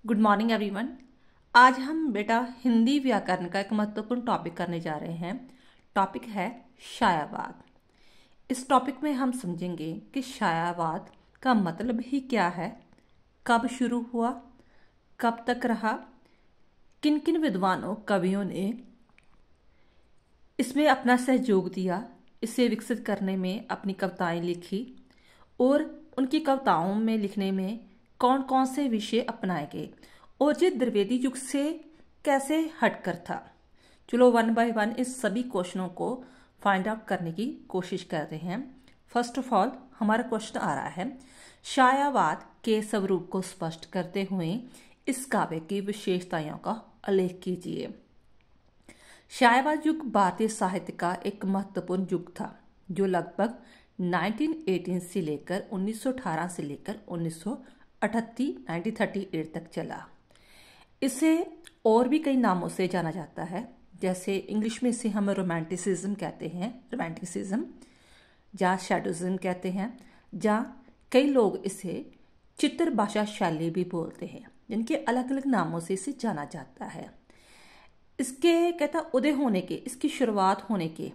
Good morning everyone. आज हम बेटा हिंदी व्याकरण का एक महत्वपूर्ण टॉपिक करने जा रहे हैं। टॉपिक है शायावाद। इस टॉपिक में हम समझेंगे कि शायावाद का मतलब ही क्या है, कब शुरू हुआ, कब तक रहा, किन किन विद्वानों कवियों ने इसमें अपना सहयोग दिया, इसे विकसित करने में अपनी कविताएं लिखी और उनकी कविताओं में लिखने में कौन कौन से विषय अपनाए गए और ये द्विवेदी युग से कैसे हटकर था। चलो वन बाय वन इस सभी क्वेश्चनों को फाइंड आउट करने की कोशिश करते हैं। फर्स्ट ऑफ ऑल हमारा क्वेश्चन आ रहा है, शायावाद के स्वरूप को स्पष्ट करते हुए इस काव्य की विशेषताओं का उल्लेख कीजिए। शायावाद युग भारतीय साहित्य का एक महत्वपूर्ण युग था जो लगभग 1918 से लेकर 1918 से लेकर 1938 तक चला। इसे और भी कई नामों से जाना जाता है, जैसे इंग्लिश में इसे हम रोमांटिसिज्म कहते हैं, रोमांटिसिज्म, या शैडोइज्म कहते हैं, या कई लोग इसे चित्र भाषा शैली भी बोलते हैं, जिनके अलग अलग नामों से इसे जाना जाता है। इसके कहता उदय होने के, इसकी शुरुआत होने के,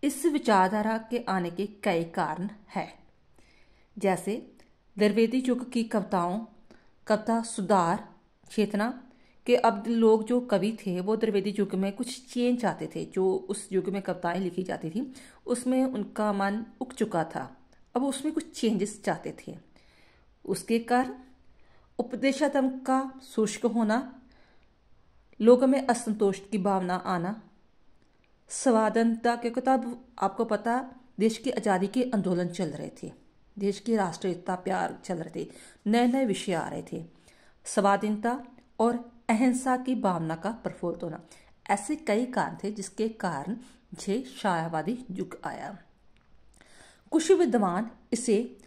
इस विचारधारा के आने के कई कारण हैं, जैसे द्विवेदी युग की कविता सुधार चेतना के। अब लोग जो कवि थे वो द्विवेदी युग में कुछ चेंज चाहते थे, जो उस युग में कविताएं लिखी जाती थी उसमें उनका मन उग चुका था, अब उसमें कुछ चेंजेस चाहते थे। उसके कारण उपदेशात्म का शुष्क होना, लोगों में असंतोष की भावना आना, स्वाधीनता के तब आपको पता देश की आज़ादी के आंदोलन चल रहे थे, देश की राष्ट्रीयता प्यार चल रहे थे, नए नए विषय आ रहे थे, स्वाधीनता और अहिंसा की भावना का प्रफुल्लित होना, ऐसे कई कारण थे जिसके कारण ये शायावादी युग आया। कुछ विद्वान इसे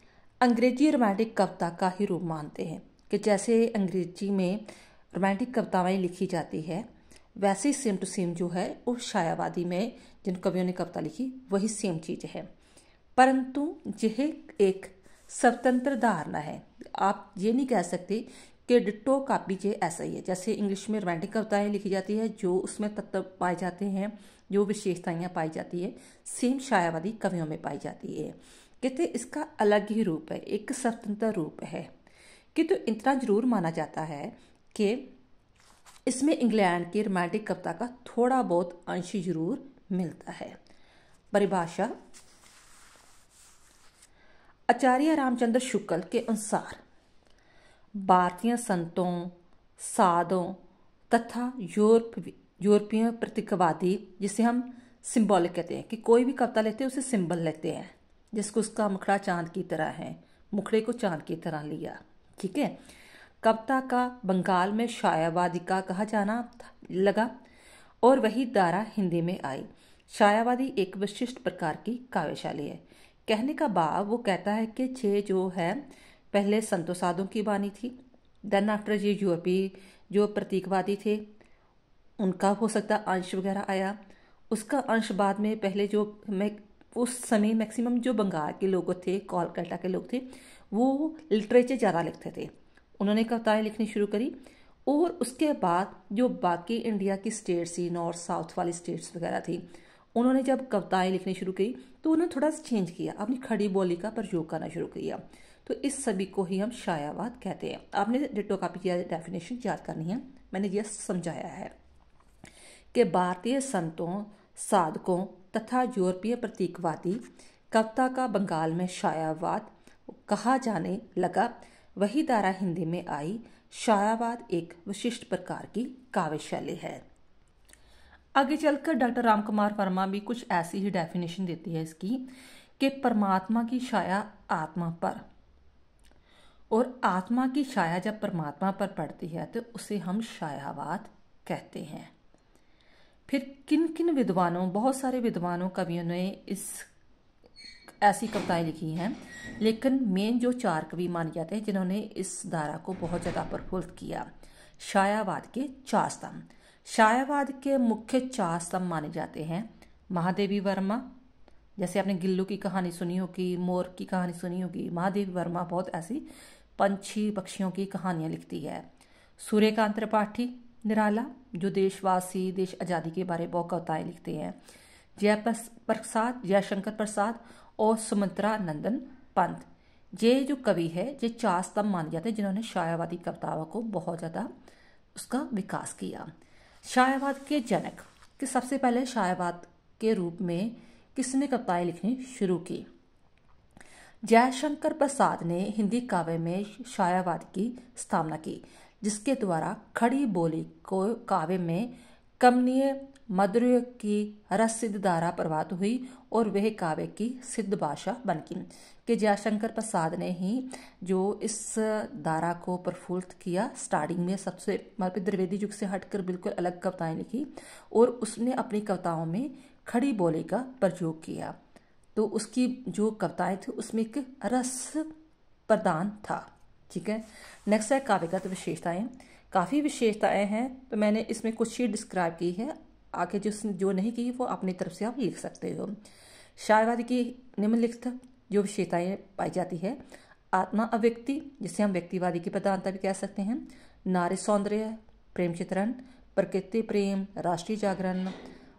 अंग्रेजी रोमांटिक कविता का ही रूप मानते हैं कि जैसे अंग्रेजी में रोमांटिक कविताएं लिखी जाती है वैसे ही सेम टू सेम जो है वो शायावादी में जिन कवियों ने कविता लिखी वही सेम चीज़ है, परंतु यह एक स्वतंत्र धारणा है। आप ये नहीं कह सकते कि डिट्टो कॉपी ये ऐसा ही है। जैसे इंग्लिश में रोमांटिक कविताएं लिखी जाती है, जो उसमें तत्व पाए जाते हैं, जो विशेषताएं पाई जाती है, सेम शायावादी कवियों में पाई जाती है। कहते इसका अलग ही रूप है, एक स्वतंत्र रूप है। किंतु इतना जरूर माना जाता है कि इसमें इंग्लैंड की रोमांटिक कविता का थोड़ा बहुत अंश जरूर मिलता है। परिभाषा आचार्य रामचंद्र शुक्ल के अनुसार भारतीय संतों, साधों तथा यूरोपीय प्रतीकवादी, जिसे हम सिंबॉलिक कहते हैं, कि कोई भी कविता लेते हैं उसे सिंबल लेते हैं, जिसको उसका मुखड़ा चांद की तरह है, मुखड़े को चांद की तरह लिया, ठीक है। कविता का बंगाल में शायावादी का कहा जाना लगा और वही धारा हिंदी में आई। शायावादी एक विशिष्ट प्रकार की काव्यशैली है। कहने का भाव वो कहता है कि ये जो है पहले संतों साधुओं की बानी थी, देन आफ्टर ये यूरोपीय जो प्रतीकवादी थे उनका हो सकता अंश वगैरह आया, उसका अंश बाद में पहले जो उस समय मैक्सिमम जो बंगाल के लोग थे, कोलकाता के लोग थे, वो लिटरेचर ज़्यादा लिखते थे, उन्होंने कविताएं लिखनी शुरू करी। और उसके बाद जो बाकी इंडिया की स्टेट्स थी, नॉर्थ साउथ वाली स्टेट्स वगैरह थी, उन्होंने जब कविताएं लिखनी शुरू की तो उन्होंने थोड़ा सा चेंज किया, अपनी खड़ी बोली का प्रयोग करना शुरू किया। तो इस सभी को ही हम शायावाद कहते हैं। आपने डिट्टो कॉपी की डेफिनेशन याद करनी है, मैंने यह समझाया है कि भारतीय संतों, साधकों तथा यूरोपीय प्रतीकवादी कविता का बंगाल में शायावाद कहा जाने लगा, वही धारा हिंदी में आई। शायावाद एक विशिष्ट प्रकार की काव्यशैली है। आगे चलकर डॉक्टर रामकुमार वर्मा भी कुछ ऐसी ही डेफिनेशन देती है इसकी कि परमात्मा की छाया आत्मा पर, और आत्मा की छाया जब परमात्मा पर पड़ती है तो उसे हम शायावाद कहते हैं। फिर किन किन विद्वानों, बहुत सारे विद्वानों कवियों ने इस ऐसी कविताएं लिखी हैं, लेकिन मेन जो 4 कवि माने जाते हैं जिन्होंने इस धारा को बहुत ज़्यादा प्रफुल्लित किया। शायावाद के 4 स्तंभ, शायावाद के मुख्य 4 स्तंभ माने जाते हैं। महादेवी वर्मा, जैसे आपने गिल्लू की कहानी सुनी होगी, मोर की कहानी सुनी होगी, महादेवी वर्मा बहुत ऐसी पंछी पक्षियों की कहानियाँ लिखती है। सूर्यकांत त्रिपाठी निराला जो देशवासी देश आज़ादी के बारे में बहुत कविताएँ लिखते हैं। जयशंकर प्रसाद और सुमित्रा नंदन पंत, ये जो कवि है ये 4 स्तंभ माने जाते हैं जिन्होंने शायावादी कविताओं को बहुत ज़्यादा उसका विकास किया। शायावाद के जनक कि सबसे पहले शायावाद के रूप में किसने कविताएं लिखनी शुरू की? जयशंकर प्रसाद ने हिंदी काव्य में शायावाद की स्थापना की, जिसके द्वारा खड़ी बोली को काव्य में कमनीय मधुर्य की रससिद्ध धारा प्रभावित हुई और वह काव्य की सिद्ध भाषा बन गई। कि जयशंकर प्रसाद ने ही जो इस धारा को प्रफुल्लित किया। स्टार्टिंग में सबसे द्विवेदी युग से हटकर बिल्कुल अलग कविताएं लिखी और उसने अपनी कविताओं में खड़ी बोली का प्रयोग किया। तो उसकी जो कविताएं थी उसमें एक रस प्रदान था। ठीक है, नेक्स्ट है काव्यगत विशेषताएं। काफ़ी विशेषताएं हैं तो मैंने इसमें कुछ ही डिस्क्राइब की है, आगे जो नहीं की वो अपनी तरफ से आप लिख सकते हो। शायवादी की निम्नलिखित जो विशेषताएं पाई जाती है: आत्मा अव्यक्ति, जिसे हम व्यक्तिवादी की प्रधानता भी कह सकते हैं, नारी सौंदर्य, प्रेम चित्रण, प्रकृति प्रेम, राष्ट्रीय जागरण,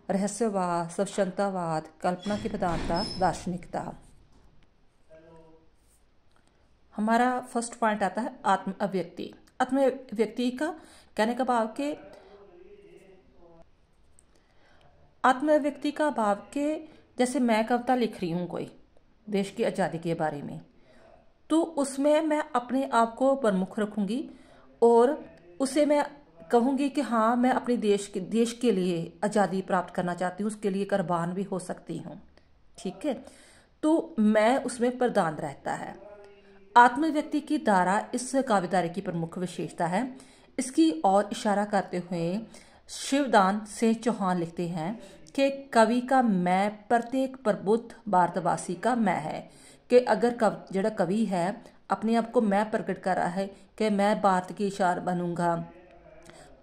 रहस्यवाद, स्वच्छंदतावाद, कल्पना की प्रधानता, दार्शनिकता। हमारा फर्स्ट पॉइंट आता है आत्म अव्यक्ति। आत्म अव्यक्ति का कहने का भाव के आत्म अव्यक्ति का भाव के जैसे मैं कविता लिख रही हूँ कोई देश की आज़ादी के बारे में, तो उसमें मैं अपने आप को प्रमुख रखूँगी और उसे मैं कहूँगी कि हाँ मैं अपने देश के लिए आज़ादी प्राप्त करना चाहती हूँ, उसके लिए कुर्बान भी हो सकती हूँ। ठीक है, तो मैं उसमें प्रधान रहता है। आत्म व्यक्ति की धारा इस काव्य धारा की प्रमुख विशेषता है। इसकी ओर इशारा करते हुए शिवदान सिंह चौहान लिखते हैं कि कवि का मैं प्रत्येक प्रबुद्ध भारतवासी का मैं है। कि अगर जड़ा कवि है अपने आप को मैं प्रकट कर रहा है कि मैं भारत की शान बनूंगा,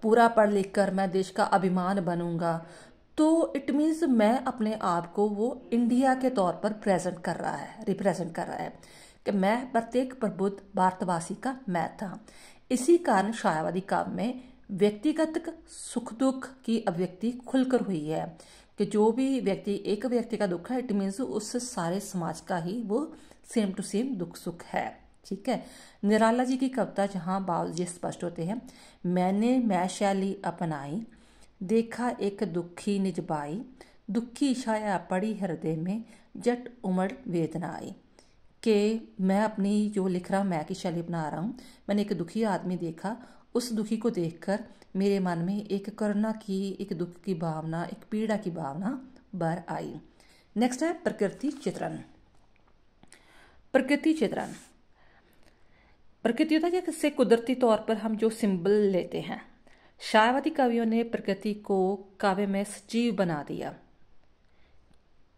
पूरा पढ़ लिख कर मैं देश का अभिमान बनूंगा, तो इट मीन्स मैं अपने आप को वो इंडिया के तौर पर रिप्रेजेंट कर रहा है कि मैं प्रत्येक प्रबुद्ध भारतवासी का मैं था। इसी कारण शायावादी काव्य में व्यक्तिगत सुख दुख की अभिव्यक्ति खुलकर हुई है कि जो भी एक व्यक्ति का दुख है इट मीन्स उस सारे समाज का ही वो सेम टू सेम दुख सुख है। ठीक है, निराला जी की कविता जहाँ भाव ये स्पष्ट होते हैं: मैंने मैं शैली अपनाई, देखा एक दुखी निज बाई, दुखी छाया पड़ी हृदय में, जट उमड़ वेदना आई। कि मैं अपनी जो लिख रहा हूँ मैं की शैली बना रहा हूँ, मैंने एक दुखी आदमी देखा, उस दुखी को देखकर मेरे मन में एक करुणा की, एक दुख की भावना, एक पीड़ा की भावना भर आई। नेक्स्ट है प्रकृति चित्रण। प्रकृति चित्रण प्रकृति होता है जिससे कुदरती तौर पर हम जो सिंबल लेते हैं। शायावादी कवियों ने प्रकृति को काव्य में सजीव बना दिया।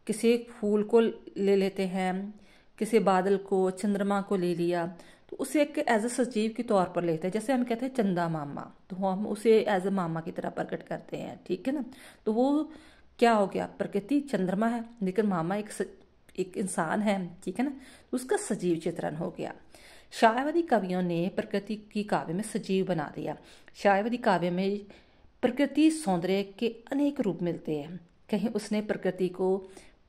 किसी फूल को ले लेते हैं, किसी बादल को, चंद्रमा को ले लिया तो उसे एक एज ए सजीव के तौर पर लेते हैं। जैसे हम कहते हैं चंदा मामा, तो हम उसे एज ए मामा की तरह प्रकट करते हैं। ठीक है ना, तो वो क्या हो गया, प्रकृति चंद्रमा है लेकिन मामा एक इंसान है। ठीक है ना, तो उसका सजीव चित्रण हो गया। शायावादी कवियों ने प्रकृति की काव्य में सजीव बना दिया। शायावादी काव्य में प्रकृति सौंदर्य के अनेक रूप मिलते हैं। कहीं उसने प्रकृति को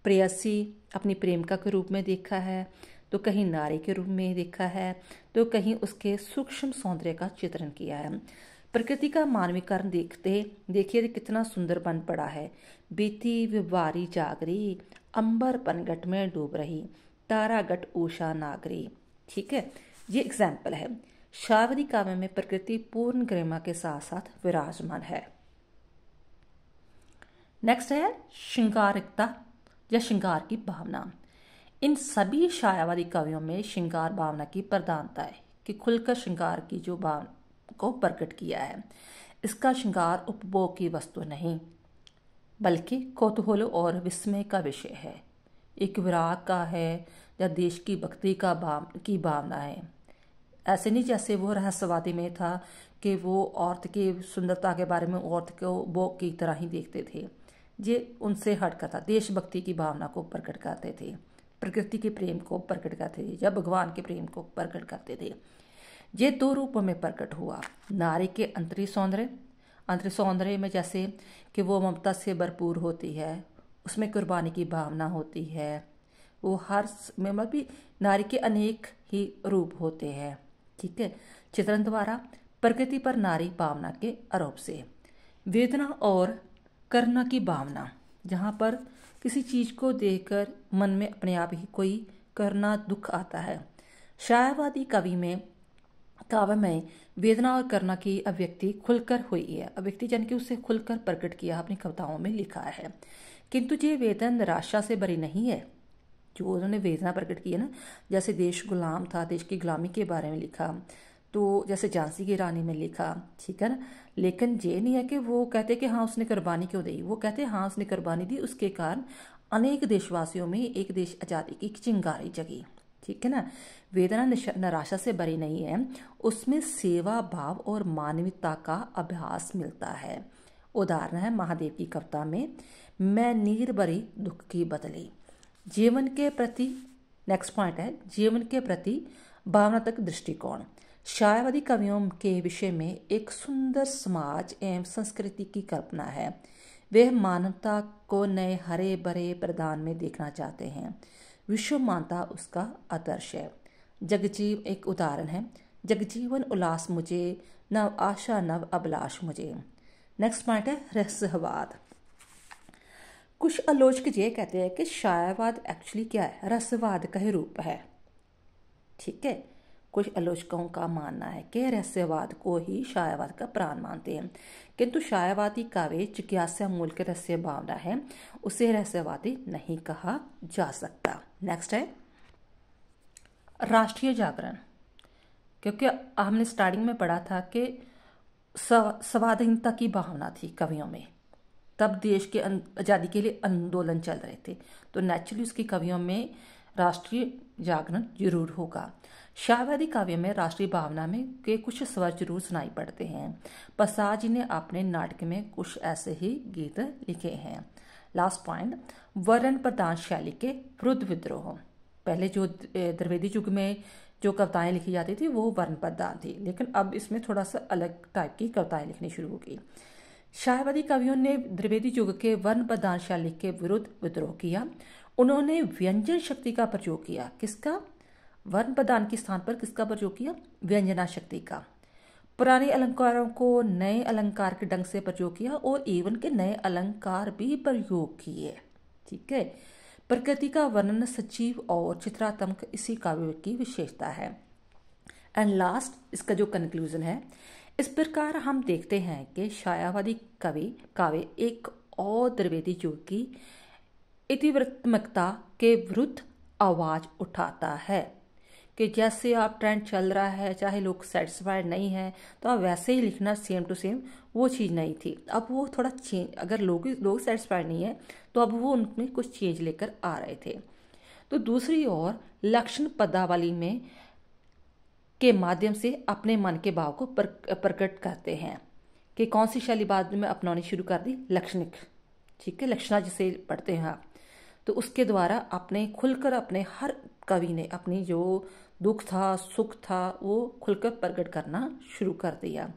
प्रेयसी अपनी प्रेमिका के रूप में देखा है, तो कहीं नारी के रूप में देखा है, तो कहीं उसके सूक्ष्म सौंदर्य का चित्रण किया है। प्रकृति का मानवीकरण देखिए कितना सुंदर बन पड़ा है। बीती विवारी जागरी, अंबर पनगट में डूब रही, तारागट उषा नागरी। ठीक है, ये एग्जाम्पल है। शायावादी काव्य में प्रकृति पूर्ण गरिमा के साथ साथ विराजमान है। नेक्स्ट है श्रृंगारिकता या श्रृंगार की भावना। इन सभी शायावादी कवियों में श्रृंगार भावना की प्रधानता है कि खुलकर श्रृंगार की जो भावना को प्रकट किया है। इसका श्रृंगार उपभोग की वस्तु नहीं बल्कि कौतूहल और विस्मय का विषय है, एक विराग का है या देश की भक्ति की भावना है। ऐसे नहीं जैसे वो रहस्यवादी में था कि वो औरत की सुंदरता के बारे में औरत को भोग की तरह ही देखते थे। ये उनसे हटकर था, देशभक्ति की भावना को प्रकट करते थे, प्रकृति के प्रेम को प्रकट करते थे या भगवान के प्रेम को प्रकट करते थे। ये दो रूपों में प्रकट हुआ। नारी के अंतरी सौंदर्य में जैसे कि वो ममता से भरपूर होती है, उसमें कुर्बानी की भावना होती है, वो हर मतलब भी नारी के अनेक ही रूप होते हैं। ठीक है। चित्रण द्वारा प्रकृति पर नारी भावना के आरोप से वेदना और करुणा की भावना, जहाँ पर किसी चीज़ को देखकर मन में अपने आप ही कोई करुणा दुख आता है। छायावादी काव्य में वेदना और करुणा की अभिव्यक्ति खुलकर हुई है। अभिव्यक्ति जन के उसे खुलकर प्रकट किया अपनी कविताओं में लिखा है। किंतु ये वेदना निराशा से भरी नहीं है। जो उन्होंने वेदना प्रकट की है ना, जैसे देश गुलाम था, देश की गुलामी के बारे में लिखा, तो जैसे झांसी की रानी में लिखा, ठीक है ना। लेकिन ये नहीं है कि वो कहते कि हाँ उसने कुर्बानी क्यों दी, वो कहते हाँ उसने कुर्बानी दी, उसके कारण अनेक देशवासियों में एक देश आज़ादी की चिंगारी जगी। ठीक है ना। वेदना निराशा से भरी नहीं है, उसमें सेवा भाव और मानवता का अभ्यास मिलता है। उदाहरण है महादेव की कविता में, मैं नीर भरी दुख की बदली। जीवन के प्रति, नेक्स्ट पॉइंट है, जीवन के प्रति भावनात्मक दृष्टिकोण। छायावादी कवियों के विषय में एक सुंदर समाज एवं संस्कृति की कल्पना है। वे मानवता को नए हरे भरे प्रदान में देखना चाहते हैं। विश्व मानता उसका आदर्श है। जगजीव एक उदाहरण है, जगजीवन उल्लास मुझे, नव आशा नव अभिलाष मुझे। नेक्स्ट पॉइंट है रहस्यवाद। कुछ आलोचक ये कहते हैं कि छायावाद एक्चुअली क्या है, रहस्यवाद का ही रूप है। ठीक है। कुछ आलोचकों का मानना है कि रहस्यवाद को ही छायावाद का प्राण मानते हैं, किंतु छायावादी काव्य जिज्ञासा मूल के रहस्य भावना है, उसे रहस्यवादी नहीं कहा जा सकता। नेक्स्ट है राष्ट्रीय जागरण। क्योंकि हमने स्टार्टिंग में पढ़ा था कि स्वाधीनता की भावना थी कवियों में, तब देश के आज़ादी के लिए आंदोलन चल रहे थे, तो नेचुरली उसकी कवियों में राष्ट्रीय जागरण जरूर होगा। छायावादी काव्य में राष्ट्रीय भावना में के कुछ स्वर जरूर सुनाई पड़ते हैं। प्रसाद जी ने अपने नाटक में कुछ ऐसे ही गीत लिखे हैं। लास्ट पॉइंट, वर्ण प्रधान शैली के विरुद्ध विद्रोह। पहले जो द्विवेदी युग में जो कविताएं लिखी जाती थी वो वर्ण प्रधान थी, लेकिन अब इसमें थोड़ा सा अलग टाइप की कविताएं लिखनी शुरू हो गई। छायावादी कवियों ने द्विवेदी युग के वर्ण प्रधान शैली के विरुद्ध विद्रोह किया। उन्होंने व्यंजन शक्ति का प्रयोग किया। किसका? वर्ण प्रधान के स्थान पर किसका प्रयोग किया? व्यंजना शक्ति का। पुराने अलंकारों को नए अलंकार के ढंग से प्रयोग किया और एवं के नए अलंकार भी प्रयोग किए। ठीक है। प्रकृति का वर्णन सजीव और चित्रात्मक इसी काव्य की विशेषता है। एंड लास्ट इसका जो कंक्लूजन है, इस प्रकार हम देखते हैं कि छायावादी काव्य एक और द्विवेदी युग की इतिवृत्तात्मकता के विरुद्ध आवाज उठाता है कि जैसे आप ट्रेंड चल रहा है, चाहे लोग सेटिस्फाइड नहीं है तो आप वैसे ही लिखना, सेम टू सेम वो चीज़ नहीं थी। अब वो थोड़ा चेंज, अगर लोग सेटिस्फाइड नहीं है तो अब वो उनमें कुछ चेंज लेकर आ रहे थे। तो दूसरी ओर लक्षण पदावली में के माध्यम से अपने मन के भाव को प्रकट करते हैं कि कौन सी शैली बाद में अपनानी शुरू कर दी, लक्षणिक। ठीक है, लक्षणा जिसे पढ़ते हैं आप, तो उसके द्वारा अपने खुलकर अपने हर कवि ने अपनी जो दुख था सुख था वो खुलकर प्रकट करना शुरू कर दिया।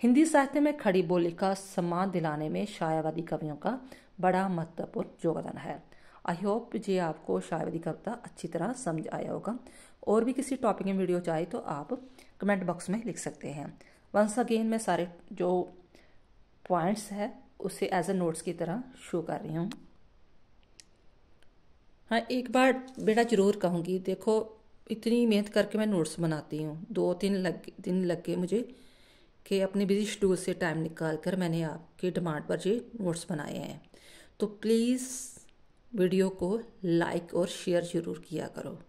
हिंदी साहित्य में खड़ी बोली का सम्मान दिलाने में छायावादी कवियों का बड़ा महत्वपूर्ण योगदान है। आई होप ये आपको छायावादी कविता अच्छी तरह समझ आया होगा। और भी किसी टॉपिक में वीडियो चाहे तो आप कमेंट बॉक्स में लिख सकते हैं। वंस अगेन मैं सारे जो पॉइंट्स है उसे एज ए नोट्स की तरह शो कर रही हूँ। हाँ, एक बार बेटा जरूर कहूँगी, देखो इतनी मेहनत करके मैं नोट्स बनाती हूँ, 2-3 दिन लग गए मुझे कि अपने बिजी शेड्यूल से टाइम निकाल कर मैंने आपकी डिमांड पर ये नोट्स बनाए हैं। तो प्लीज़ वीडियो को लाइक और शेयर ज़रूर किया करो।